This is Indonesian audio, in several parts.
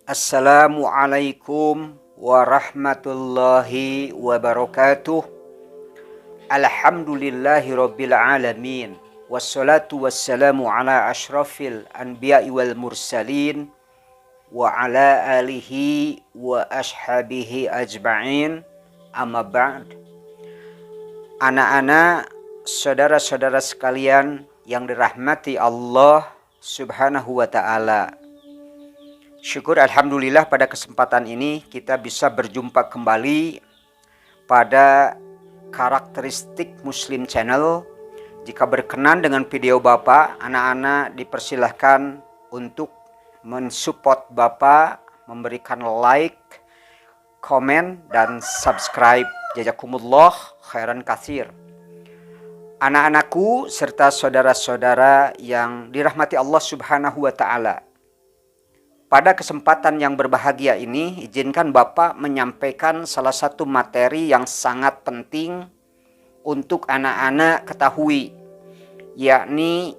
Assalamualaikum warahmatullahi wabarakatuh. Alhamdulillahi rabbil alamin. Wassalatu wassalamu ala ashrafil anbiya'i wal mursalin wa ala alihi wa ashabihi ajma'in. Amma ba'd. Anak-anak, saudara-saudara sekalian yang dirahmati Allah Subhanahu wa ta'ala. Syukur alhamdulillah pada kesempatan ini kita bisa berjumpa kembali pada karakteristik Muslim Channel. Jika berkenan dengan video Bapak, anak-anak dipersilahkan untuk mensupport Bapak, memberikan like, komen, dan subscribe. Jazakumullah khairan katsir. Anak-anakku serta saudara-saudara yang dirahmati Allah Subhanahu wa ta'ala. Pada kesempatan yang berbahagia ini, izinkan Bapak menyampaikan salah satu materi yang sangat penting untuk anak-anak ketahui, yakni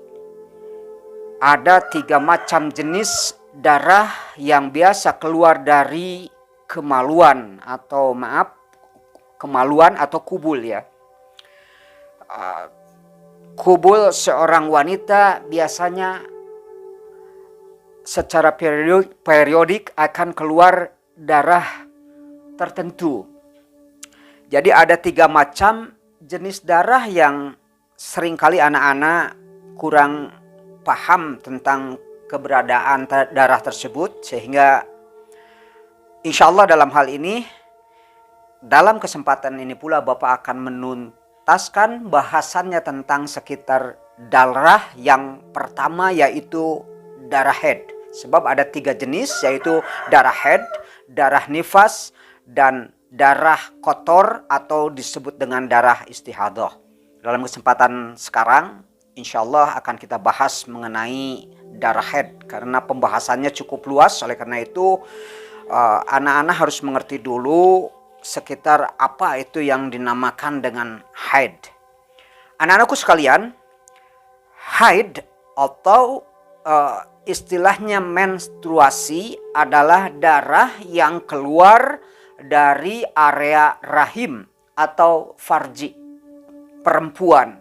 ada 3 macam jenis darah yang biasa keluar dari kemaluan atau kubul ya. Kubul seorang wanita biasanya secara periodik akan keluar darah tertentu. Jadi ada 3 macam jenis darah yang seringkali anak-anak kurang paham tentang keberadaan darah tersebut, sehingga insya Allah dalam hal ini, dalam kesempatan ini pula Bapak akan menuntaskan bahasannya tentang sekitar darah yang pertama, yaitu darah haid. Sebab ada 3 jenis, yaitu darah haid, darah nifas, dan darah kotor atau disebut dengan darah istihadah. Dalam kesempatan sekarang, insya Allah akan kita bahas mengenai darah haid, karena pembahasannya cukup luas. Oleh karena itu, anak-anak harus mengerti dulu sekitar apa itu yang dinamakan dengan haid. Anak-anakku sekalian, haid atau istilahnya menstruasi adalah darah yang keluar dari area rahim atau farji perempuan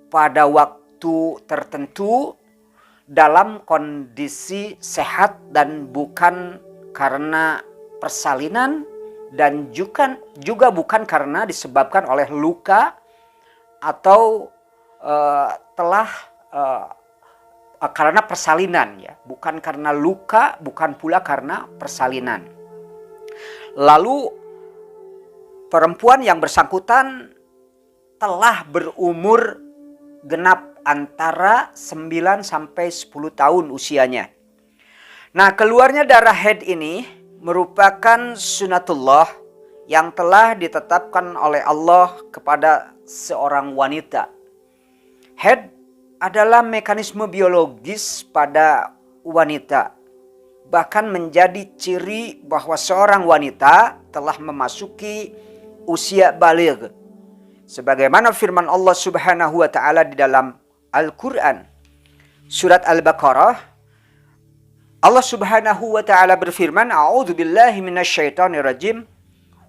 pada waktu tertentu dalam kondisi sehat dan bukan karena persalinan, dan juga bukan karena disebabkan oleh luka atau karena persalinan ya, bukan karena luka, bukan pula karena persalinan. Lalu perempuan yang bersangkutan telah berumur genap antara 9 sampai 10 tahun usianya. Nah, keluarnya darah haid ini merupakan sunatullah yang telah ditetapkan oleh Allah kepada seorang wanita. Haid adalah mekanisme biologis pada wanita, bahkan menjadi ciri bahwa seorang wanita telah memasuki usia baligh. Sebagaimana firman Allah Subhanahu wa ta'ala di dalam Al-Quran, surat Al-Baqarah, Allah Subhanahu wa ta'ala berfirman, A'udzu billahi minasyaitonir rajim,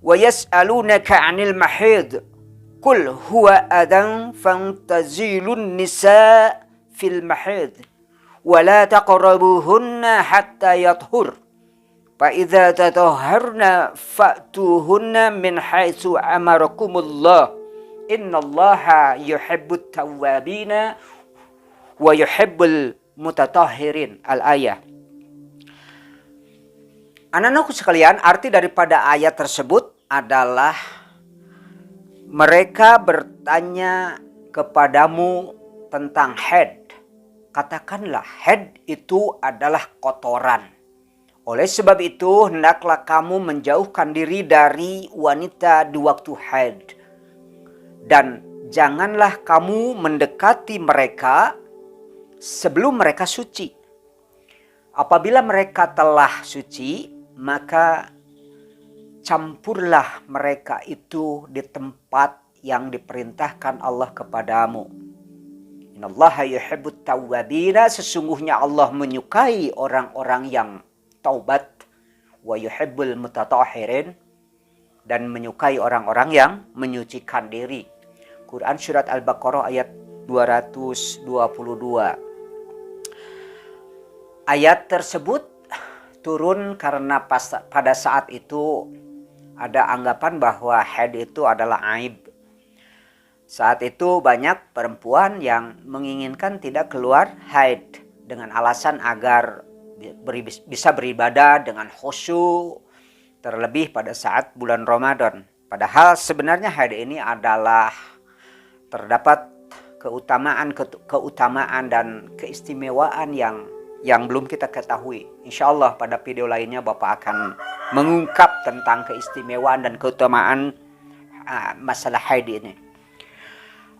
wa yas'alunaka 'anil mahid. Qul huwa adan fantazilun nisa fil mahid wa la taqrabuhunna hatta yathur fa idza tatahharna fa'tuhunna min haitsu amarakumullah innallaha yuhibbut tawwabina wa yuhibbul mutatahhirin. Al-ayah. Anak-anakku sekalian, arti daripada ayat tersebut adalah mereka bertanya kepadamu tentang haid. Katakanlah, haid itu adalah kotoran. Oleh sebab itu, hendaklah kamu menjauhkan diri dari wanita di waktu haid. Dan janganlah kamu mendekati mereka sebelum mereka suci. Apabila mereka telah suci, maka campurlah mereka itu di tempat yang diperintahkan Allah kepadamu. Innallaha yuhibbut tawwabina, sesungguhnya Allah menyukai orang-orang yang taubat wa yuhibbul mutatahhirin, dan menyukai orang-orang yang menyucikan diri. Quran surat Al-Baqarah ayat 222. Ayat tersebut turun karena pada saat itu ada anggapan bahwa haid itu adalah aib. Saat itu banyak perempuan yang menginginkan tidak keluar haid dengan alasan agar bisa beribadah dengan khusyuk, terlebih pada saat bulan Ramadan. Padahal sebenarnya haid ini adalah terdapat keutamaan dan keistimewaan yang belum kita ketahui. Insya Allah pada video lainnya Bapak akan mengungkap tentang keistimewaan dan keutamaan masalah haid ini.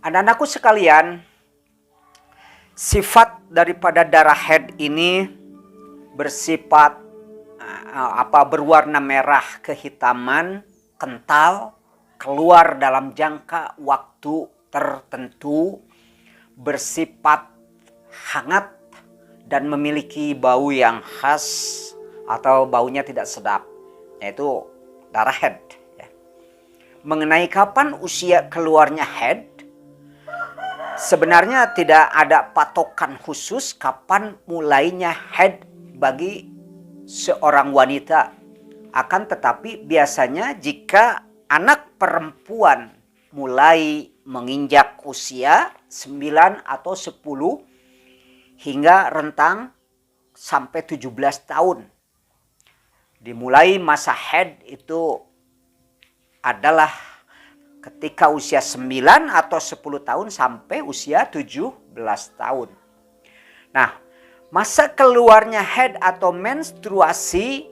Anak-anakku sekalian, sifat daripada darah haid ini bersifat berwarna merah kehitaman, kental, keluar dalam jangka waktu tertentu, bersifat hangat dan memiliki bau yang khas atau baunya tidak sedap, yaitu darah haid. Mengenai kapan usia keluarnya haid, sebenarnya tidak ada patokan khusus kapan mulainya haid bagi seorang wanita. Akan tetapi biasanya jika anak perempuan mulai menginjak usia 9 atau 10 hingga rentang sampai 17 tahun, dimulai masa haid itu adalah ketika usia 9 atau 10 tahun sampai usia 17 tahun. Nah, masa keluarnya haid atau menstruasi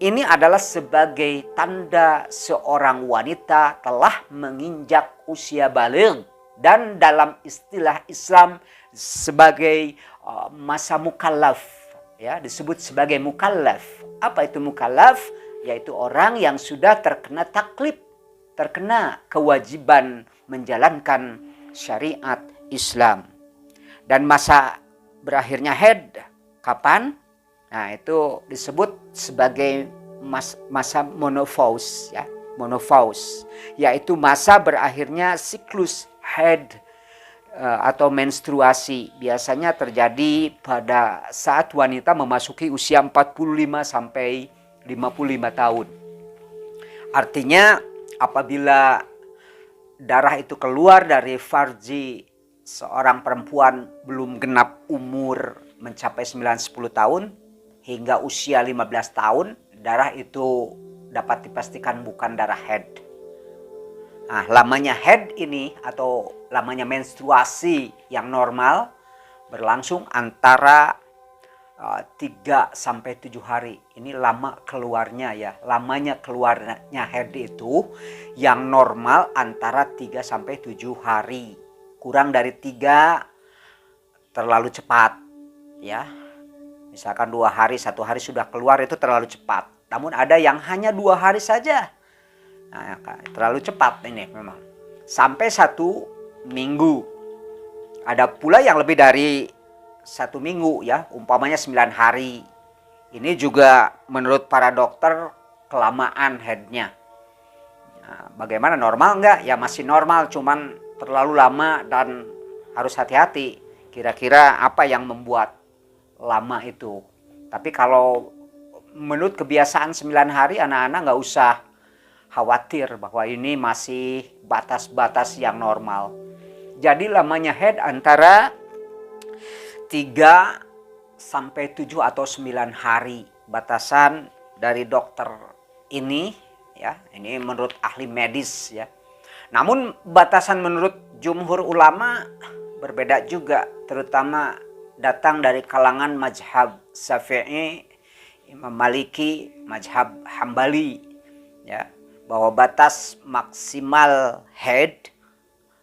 ini adalah sebagai tanda seorang wanita telah menginjak usia baligh dan dalam istilah Islam sebagai masa mukallaf, ya, disebut sebagai mukallaf. Apa itu mukallaf? Yaitu orang yang sudah terkena taklif, terkena kewajiban menjalankan syariat Islam. Dan masa berakhirnya haid kapan? Nah, itu disebut sebagai masa menopause, ya, menopause, yaitu masa berakhirnya siklus haid atau menstruasi. Biasanya terjadi pada saat wanita memasuki usia 45 sampai 55 tahun. Artinya apabila darah itu keluar dari farji seorang perempuan belum genap umur mencapai 9-10 tahun hingga usia 15 tahun, darah itu dapat dipastikan bukan darah haid. Nah, lamanya haid ini atau lamanya menstruasi yang normal berlangsung antara 3 sampai 7 hari. Ini lama keluarnya, ya. Lamanya keluarnya haid itu yang normal antara 3 sampai 7 hari. Kurang dari 3 terlalu cepat, ya. Misalkan 2 hari, 1 hari sudah keluar, itu terlalu cepat. Namun ada yang hanya 2 hari saja. Nah, terlalu cepat ini memang. Sampai 1 minggu. Ada pula yang lebih dari 1 minggu, ya, umpamanya 9 hari. Ini juga menurut para dokter kelamaan haidnya. Nah, bagaimana, normal enggak? Ya masih normal, cuman terlalu lama dan harus hati-hati. Kira-kira apa yang membuat lama itu? Tapi kalau menurut kebiasaan 9 hari, anak-anak nggak usah khawatir bahwa ini masih batas-batas yang normal. Jadi lamanya haid antara 3 sampai 7 atau 9 hari. Batasan dari dokter ini, ya, ini menurut ahli medis, ya. Namun batasan menurut jumhur ulama berbeda juga, terutama datang dari kalangan mazhab Syafi'i, Imam Maliki, mazhab Hambali, ya, bahwa batas maksimal haid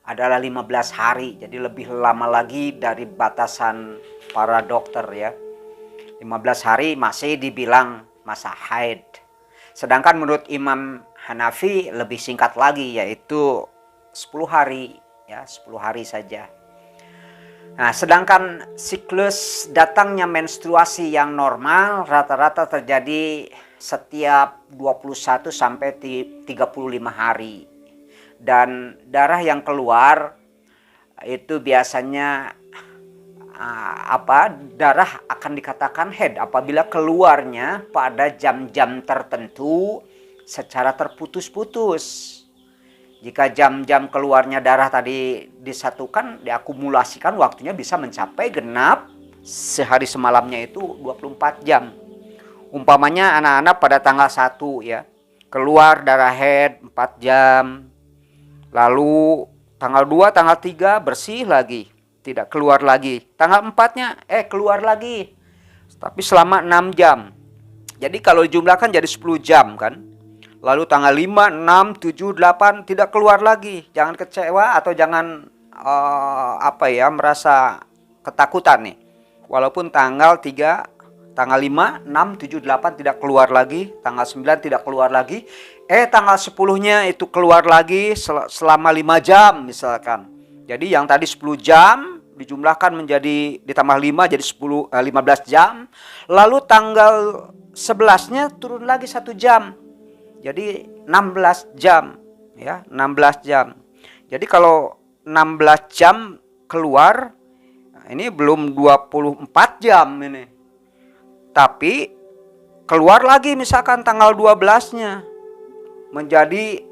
adalah 15 hari. Jadi lebih lama lagi dari batasan para dokter, ya. 15 hari masih dibilang masa haid. Sedangkan menurut Imam Hanafi lebih singkat lagi, yaitu 10 hari, ya, 10 hari saja. Nah, sedangkan siklus datangnya menstruasi yang normal rata-rata terjadi setiap 21 sampai 35 hari. Dan darah yang keluar itu biasanya darah akan dikatakan haid apabila keluarnya pada jam-jam tertentu secara terputus-putus. Jika jam-jam keluarnya darah tadi disatukan, diakumulasikan, waktunya bisa mencapai genap sehari semalamnya itu 24 jam. Umpamanya anak-anak pada tanggal 1 ya, keluar darah haid 4 jam. Lalu tanggal 2, tanggal 3 bersih lagi, tidak keluar lagi. Tanggal 4-nya keluar lagi. Tapi selama 6 jam. Jadi kalau dijumlahkan jadi 10 jam kan. Lalu tanggal 5, 6, 7, 8 tidak keluar lagi. Jangan kecewa atau jangan merasa ketakutan nih. Walaupun tanggal 3, tanggal 5, 6, 7, 8 tidak keluar lagi. Tanggal 9 tidak keluar lagi. Tanggal 10-nya itu keluar lagi selama 5 jam misalkan. Jadi yang tadi 10 jam dijumlahkan menjadi ditambah 5 jadi 15 jam. Lalu tanggal 11-nya turun lagi 1 jam. Jadi 16 jam ya, 16 jam. Jadi kalau 16 jam keluar ini belum 24 jam ini. Tapi keluar lagi misalkan tanggal 12-nya menjadi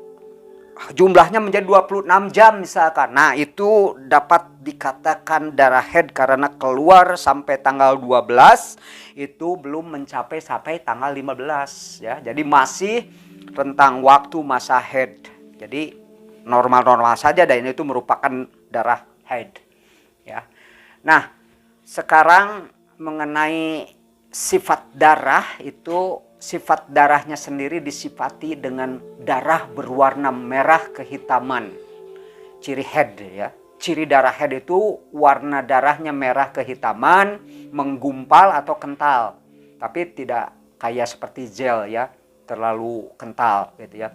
jumlahnya menjadi 26 jam misalkan. Nah, itu dapat dikatakan darah haid karena keluar sampai tanggal 12 itu belum mencapai sampai tanggal 15 ya. Jadi masih tentang waktu masa haid. Jadi normal-normal saja dan itu merupakan darah haid ya. Nah, sekarang mengenai sifat darah itu, sifat darahnya sendiri disifati dengan darah berwarna merah kehitaman. Ciri haid ya. Ciri darah haid itu warna darahnya merah kehitaman, menggumpal atau kental. Tapi tidak kayak seperti gel ya, terlalu kental gitu ya.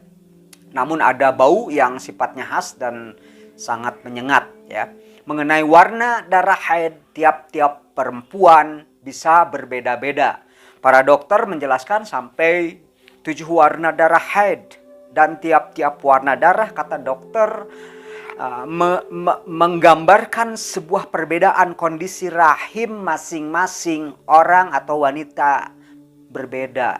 Namun ada bau yang sifatnya khas dan sangat menyengat ya. Mengenai warna darah haid, tiap-tiap perempuan bisa berbeda-beda. Para dokter menjelaskan sampai 7 warna darah haid. Dan tiap-tiap warna darah, kata dokter, menggambarkan sebuah perbedaan kondisi rahim masing-masing orang atau wanita berbeda.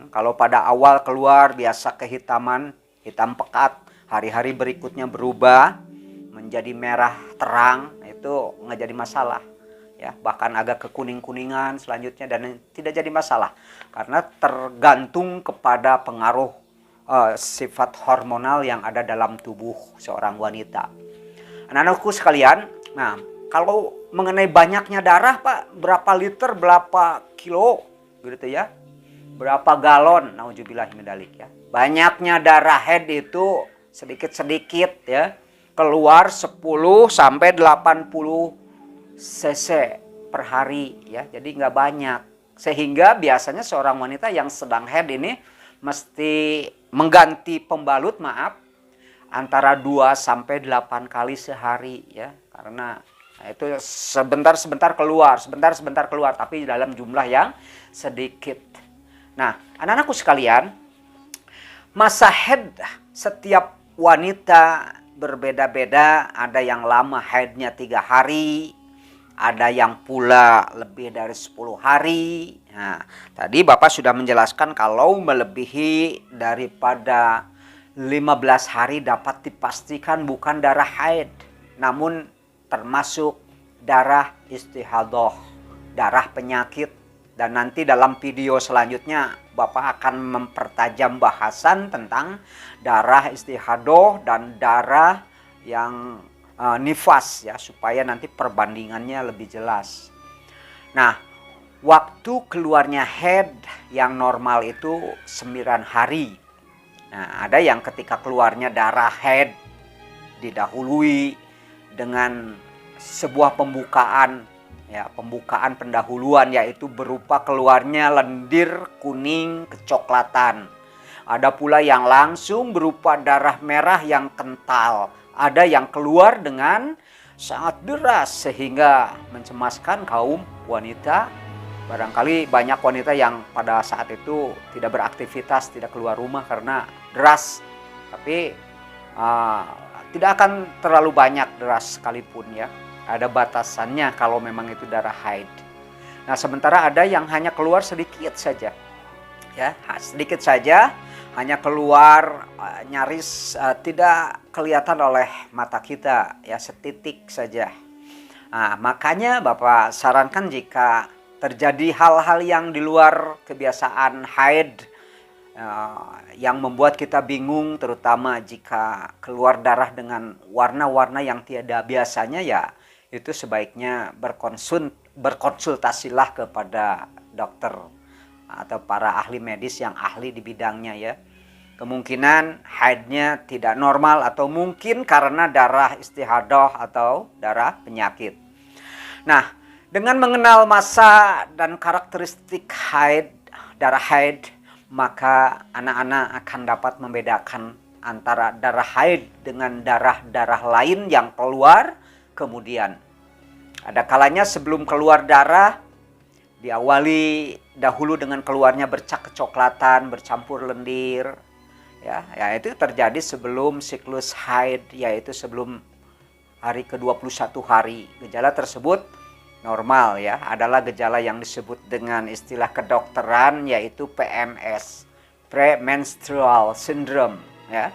Kalau pada awal keluar biasa kehitaman, hitam pekat, hari-hari berikutnya berubah menjadi merah terang, itu nggak jadi masalah. Ya, bahkan agak kekuning-kuningan selanjutnya dan tidak jadi masalah karena tergantung kepada pengaruh sifat hormonal yang ada dalam tubuh seorang wanita. Anak-anakku sekalian, nah kalau mengenai banyaknya darah Pak, berapa liter, berapa kilo gitu ya, berapa galon, nauzubillahimindzalik ya. Banyaknya darah haid itu sedikit-sedikit ya, keluar 10 sampai 80 cc per hari ya, jadi nggak banyak. Sehingga biasanya seorang wanita yang sedang haid ini mesti mengganti pembalut antara 2 sampai 8 kali sehari ya, karena itu sebentar-sebentar keluar, tapi dalam jumlah yang sedikit. Nah, anak-anakku sekalian, masa haid setiap wanita berbeda-beda. Ada yang lama haidnya 3 hari, ada yang pula lebih dari 10 hari. Nah, tadi Bapak sudah menjelaskan kalau melebihi daripada 15 hari dapat dipastikan bukan darah haid, namun termasuk darah istihadah, darah penyakit. Dan nanti dalam video selanjutnya Bapak akan mempertajam bahasan tentang darah istihadah dan darah yang nifas ya, supaya nanti perbandingannya lebih jelas. Nah, waktu keluarnya haid yang normal itu 9 hari. Nah, ada yang ketika keluarnya darah haid didahului dengan sebuah pembukaan ya, pembukaan pendahuluan, yaitu berupa keluarnya lendir kuning kecoklatan. Ada pula yang langsung berupa darah merah yang kental. Ada yang keluar dengan sangat deras sehingga mencemaskan kaum wanita. Barangkali banyak wanita yang pada saat itu tidak beraktivitas, tidak keluar rumah karena deras. Tapi tidak akan terlalu banyak deras sekalipun ya. Ada batasannya kalau memang itu darah haid. Nah, sementara ada yang hanya keluar sedikit saja. Ya, sedikit saja, hanya keluar nyaris tidak kelihatan oleh mata kita, ya setitik saja. Nah, makanya Bapak sarankan jika terjadi hal-hal yang di luar kebiasaan haid yang membuat kita bingung, terutama jika keluar darah dengan warna-warna yang tiada biasanya, ya itu sebaiknya berkonsultasilah kepada dokter atau para ahli medis yang ahli di bidangnya ya. Kemungkinan haidnya tidak normal atau mungkin karena darah istihadah atau darah penyakit. Nah, dengan mengenal masa dan karakteristik darah haid, maka anak-anak akan dapat membedakan antara darah haid dengan darah-darah lain yang keluar kemudian. Ada kalanya sebelum keluar darah, diawali dahulu dengan keluarnya bercak kecoklatan, bercampur lendir. Ya, itu terjadi sebelum siklus haid, yaitu sebelum hari ke-21 hari. Gejala tersebut normal ya, adalah gejala yang disebut dengan istilah kedokteran yaitu PMS, premenstrual syndrome ya.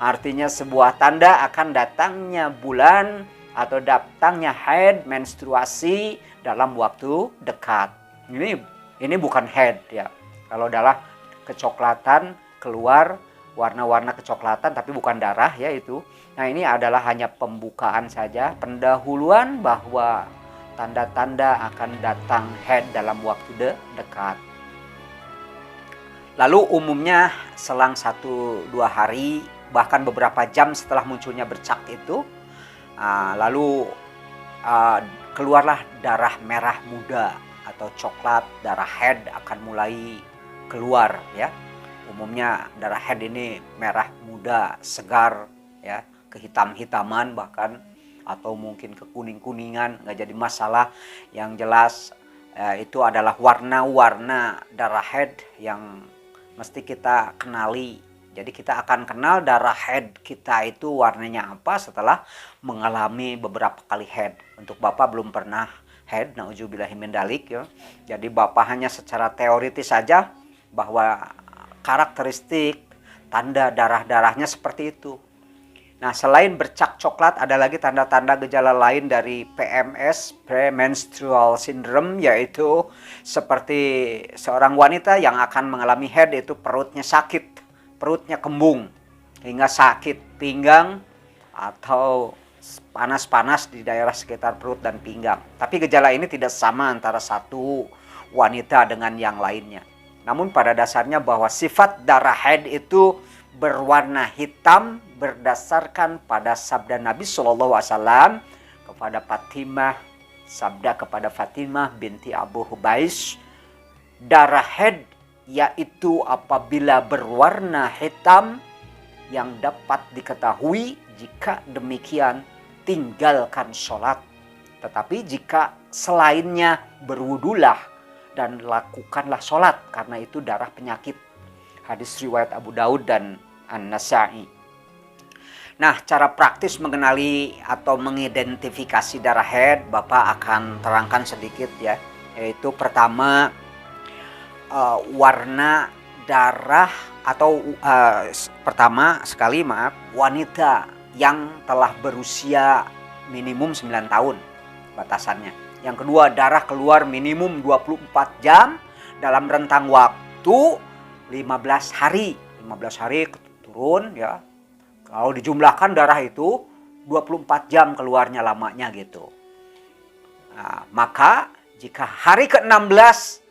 Artinya sebuah tanda akan datangnya bulan atau datangnya haid, menstruasi dalam waktu dekat. Ini bukan haid ya. Kalau adalah kecoklatan keluar warna-warna kecoklatan tapi bukan darah ya itu. Nah, ini adalah hanya pembukaan saja, pendahuluan bahwa tanda-tanda akan datang haid dalam waktu dekat. Lalu umumnya selang 1-2 hari, bahkan beberapa jam setelah munculnya bercak itu, lalu keluarlah darah merah muda atau coklat, darah haid akan mulai keluar ya. Umumnya darah haid ini merah muda, segar ya, kehitam-hitaman bahkan, atau mungkin kekuning-kuningan, nggak jadi masalah. Yang jelas itu adalah warna-warna darah haid yang mesti kita kenali. Jadi kita akan kenal darah haid kita itu warnanya apa setelah mengalami beberapa kali haid. Untuk Bapak belum pernah haid, na'udzubillahi min dzalik ya. Jadi Bapak hanya secara teoritis saja bahwa karakteristik tanda darah-darahnya seperti itu. Nah, selain bercak coklat, ada lagi tanda-tanda gejala lain dari PMS, premenstrual syndrome, yaitu seperti seorang wanita yang akan mengalami haid itu perutnya sakit, perutnya kembung, hingga sakit pinggang atau panas-panas di daerah sekitar perut dan pinggang. Tapi gejala ini tidak sama antara satu wanita dengan yang lainnya. Namun pada dasarnya bahwa sifat darah haid itu berwarna hitam berdasarkan pada sabda Nabi SAW kepada Fatimah, sabda kepada Fatimah binti Abu Hubais, darah haid yaitu apabila berwarna hitam yang dapat diketahui, jika demikian tinggalkan sholat. Tetapi jika selainnya berwudulah dan lakukanlah sholat, karena itu darah penyakit. Hadis riwayat Abu Daud dan An-Nasa'i. Nah, cara praktis mengenali atau mengidentifikasi darah haid, Bapak akan terangkan sedikit ya. Yaitu pertama, warna darah atau pertama sekali wanita yang telah berusia minimum 9 tahun batasannya. Yang kedua, darah keluar minimum 24 jam dalam rentang waktu 15 hari. 15 hari turun ya. Kalau dijumlahkan darah itu 24 jam keluarnya lamanya gitu. Nah, maka jika hari ke-16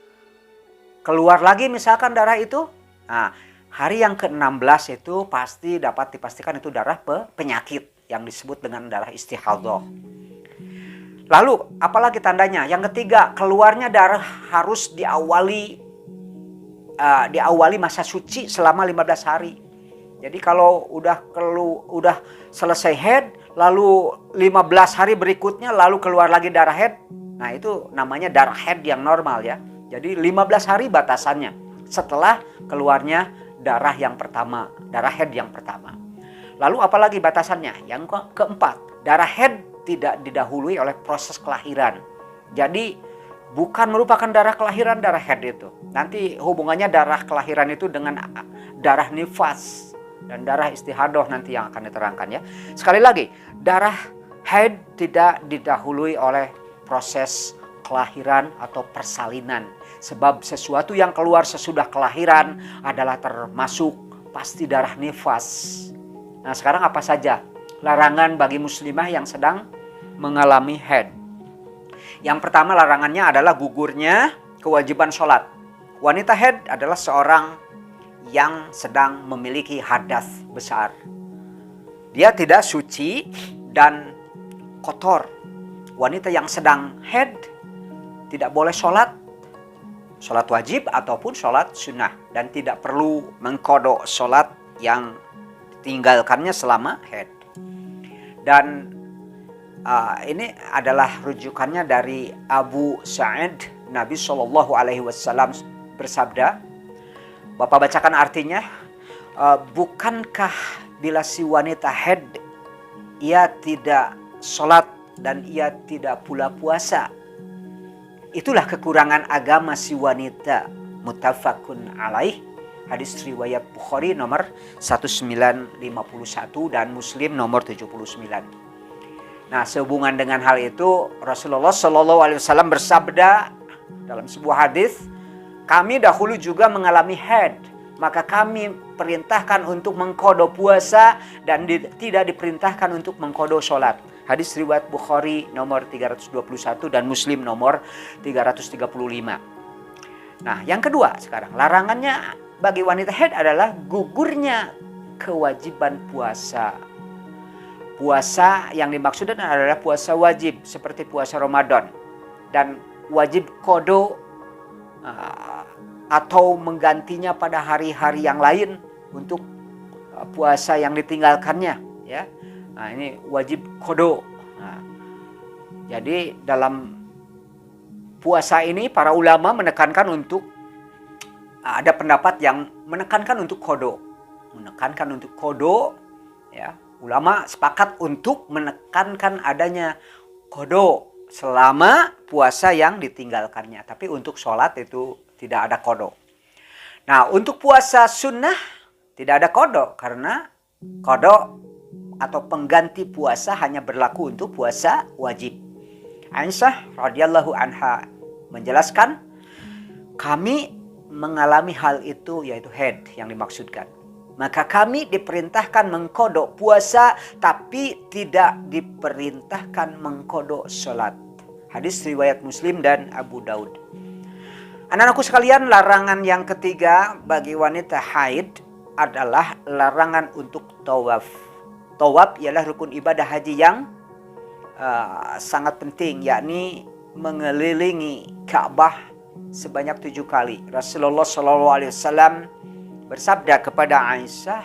keluar lagi misalkan darah itu, nah, hari yang ke-16 itu pasti dapat dipastikan itu darah penyakit yang disebut dengan darah istihadhah. Lalu apalagi tandanya? Yang ketiga, keluarnya darah harus diawali masa suci selama 15 hari. Jadi kalau udah selesai haid lalu 15 hari berikutnya lalu keluar lagi darah haid, nah itu namanya darah haid yang normal ya. Jadi 15 hari batasannya setelah keluarnya darah yang pertama, darah haid yang pertama. Lalu apalagi batasannya? Yang keempat, darah haid tidak didahului oleh proses kelahiran. Jadi bukan merupakan darah kelahiran darah haid itu. Nanti hubungannya darah kelahiran itu dengan darah nifas dan darah istihadah nanti yang akan diterangkan ya. Sekali lagi, darah haid tidak didahului oleh proses kelahiran atau persalinan. Sebab sesuatu yang keluar sesudah kelahiran adalah termasuk pasti darah nifas. Nah sekarang apa saja larangan bagi muslimah yang sedang mengalami haid? Yang pertama larangannya adalah gugurnya kewajiban sholat. Wanita haid adalah seorang yang sedang memiliki hadas besar. Dia tidak suci dan kotor. Wanita yang sedang haid tidak boleh sholat wajib ataupun sholat sunnah. Dan tidak perlu mengkodok sholat yang ditinggalkannya selama haid. Dan ini adalah rujukannya dari Abu Sa'id. Nabi SAW bersabda, Bapak bacakan artinya, bukankah bila si wanita haid ia tidak sholat dan ia tidak pula puasa, itulah kekurangan agama si wanita. Muttafaqun alaih. Hadis riwayat Bukhari nomor 1951 dan Muslim nomor 79. Nah, sehubungan dengan hal itu Rasulullah SAW bersabda dalam sebuah hadis, kami dahulu juga mengalami haid, maka kami perintahkan untuk mengqadha puasa dan tidak diperintahkan untuk mengqadha sholat. Hadis riwayat Bukhari nomor 321 dan Muslim nomor 335. Nah, yang kedua sekarang, larangannya bagi wanita haid adalah gugurnya kewajiban puasa. Puasa yang dimaksud adalah puasa wajib seperti puasa Ramadan dan wajib qadha atau menggantinya pada hari-hari yang lain untuk puasa yang ditinggalkannya ya. Nah, ini wajib qadha. Nah, jadi dalam puasa ini para ulama menekankan untuk ada pendapat yang menekankan untuk qadha. Menekankan untuk qadha ya. Ulama sepakat untuk menekankan adanya qadha selama puasa yang ditinggalkannya. Tapi untuk sholat itu tidak ada qadha. Nah, untuk puasa sunnah tidak ada qadha karena qadha atau pengganti puasa hanya berlaku untuk puasa wajib. Aisyah radhiyallahu anha menjelaskan, kami mengalami hal itu yaitu haid yang dimaksudkan. Maka kami diperintahkan mengqadha puasa tapi tidak diperintahkan mengqadha sholat. Hadis riwayat Muslim dan Abu Daud. Anak-anakku sekalian, larangan yang ketiga bagi wanita haid adalah larangan untuk tawaf. Tawaf ialah rukun ibadah haji yang sangat penting, yakni mengelilingi Ka'bah sebanyak 7 kali. Rasulullah SAW bersabda kepada Aisyah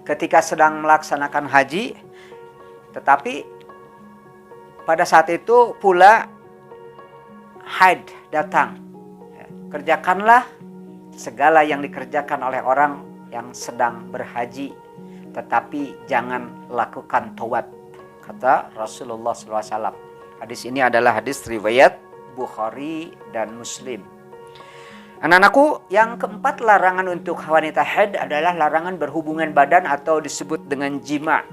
ketika sedang melaksanakan haji, tetapi pada saat itu pula haid datang. Kerjakanlah segala yang dikerjakan oleh orang yang sedang berhaji, tetapi jangan lakukan tawaf, kata Rasulullah SAW. Hadis ini adalah hadis riwayat Bukhari dan Muslim. Anak-anakku, yang keempat larangan untuk wanita haid adalah larangan berhubungan badan atau disebut dengan jima.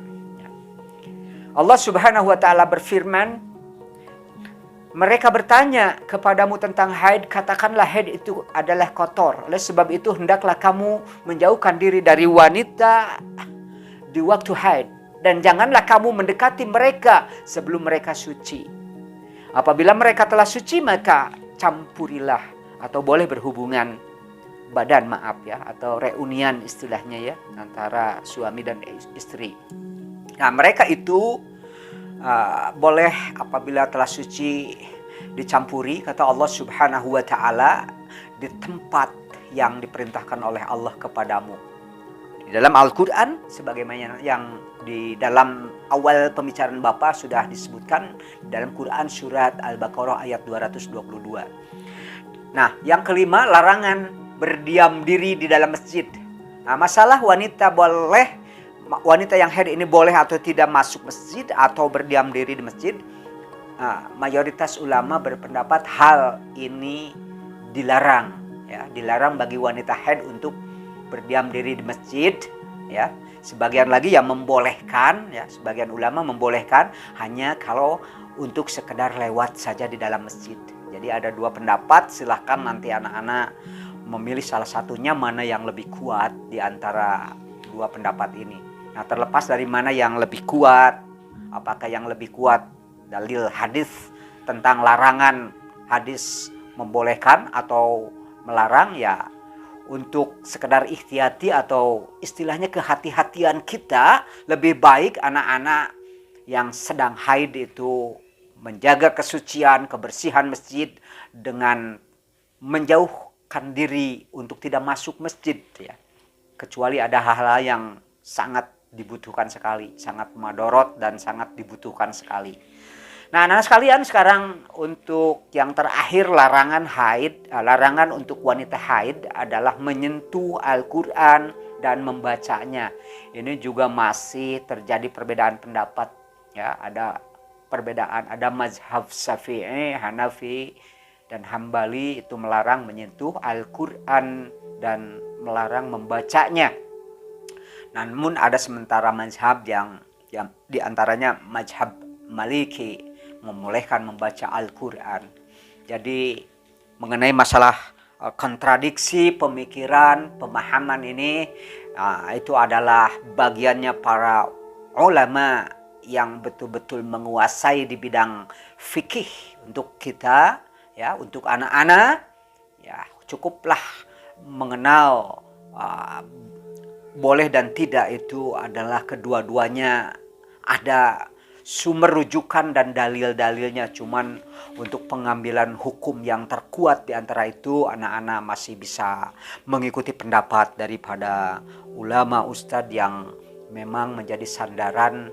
Allah Subhanahu wa taala berfirman, mereka bertanya kepadamu tentang haid, katakanlah haid itu adalah kotor. Oleh sebab itu hendaklah kamu menjauhkan diri dari wanita di waktu haid. Dan janganlah kamu mendekati mereka sebelum mereka suci. Apabila mereka telah suci maka campurilah atau boleh berhubungan badan, maaf ya, atau reunian istilahnya ya, antara suami dan istri. Nah, mereka itu boleh apabila telah suci dicampuri, kata Allah Subhanahu wa taala, di tempat yang diperintahkan oleh Allah kepadamu. Di dalam Al-Qur'an sebagaimana yang di dalam awal pembicaraan Bapak sudah disebutkan dalam Quran surat Al-Baqarah ayat 222. Nah, yang kelima, larangan berdiam diri di dalam masjid. Nah, masalah wanita yang haid ini boleh atau tidak masuk masjid atau berdiam diri di masjid. Nah, mayoritas ulama berpendapat hal ini dilarang, ya, dilarang bagi wanita haid untuk berdiam diri di masjid, ya. Sebagian lagi yang membolehkan, ya, sebagian ulama membolehkan hanya kalau untuk sekedar lewat saja di dalam masjid. Jadi ada dua pendapat, silahkan nanti anak-anak memilih salah satunya mana yang lebih kuat di antara dua pendapat ini. Nah, terlepas dari mana yang lebih kuat, apakah yang lebih kuat dalil hadis tentang larangan, hadis membolehkan atau melarang, ya untuk sekedar ikhtiyati atau istilahnya kehati-hatian kita, lebih baik anak-anak yang sedang haid itu menjaga kesucian, kebersihan masjid dengan menjauhkan diri untuk tidak masuk masjid, ya. Kecuali ada hal-hal yang sangat dibutuhkan sekali, sangat madorot dan sangat dibutuhkan sekali. Nah, anak sekalian, sekarang untuk yang terakhir, larangan untuk wanita haid adalah menyentuh Al-Quran dan membacanya. Ini juga masih terjadi perbedaan pendapat, ya. Ada perbedaan, ada mazhab Syafi'i, Hanafi, dan Hambali itu melarang menyentuh Al-Quran dan melarang membacanya. Namun ada sementara mazhab yang diantaranya mazhab Maliki membolehkan membaca Al-Quran. Jadi mengenai masalah kontradiksi pemikiran, pemahaman ini, itu adalah bagiannya para ulama yang betul-betul menguasai di bidang fikih. Untuk kita, ya, untuk anak-anak, ya cukuplah mengenal boleh dan tidak itu adalah kedua-duanya ada sumber rujukan dan dalil-dalilnya. Cuman untuk pengambilan hukum yang terkuat di antara itu, anak-anak masih bisa mengikuti pendapat daripada ulama ustadz yang memang menjadi sandaran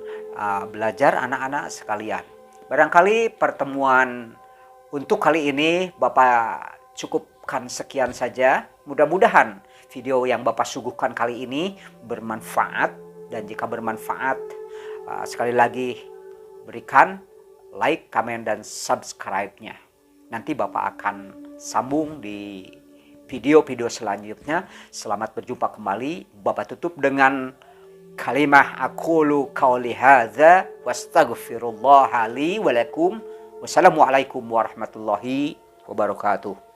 belajar anak-anak sekalian. Barangkali pertemuan untuk kali ini Bapak cukupkan sekian saja. Mudah-mudahan video yang Bapak suguhkan kali ini bermanfaat, dan jika bermanfaat, sekali lagi berikan like, komen, dan subscribe-nya. Nanti Bapak akan sambung di video-video selanjutnya. Selamat berjumpa kembali. Bapak tutup dengan kalimah aqulu qauli hadza wastaghfirullah li wa lakum. Wassalamualaikum warahmatullahi wabarakatuh.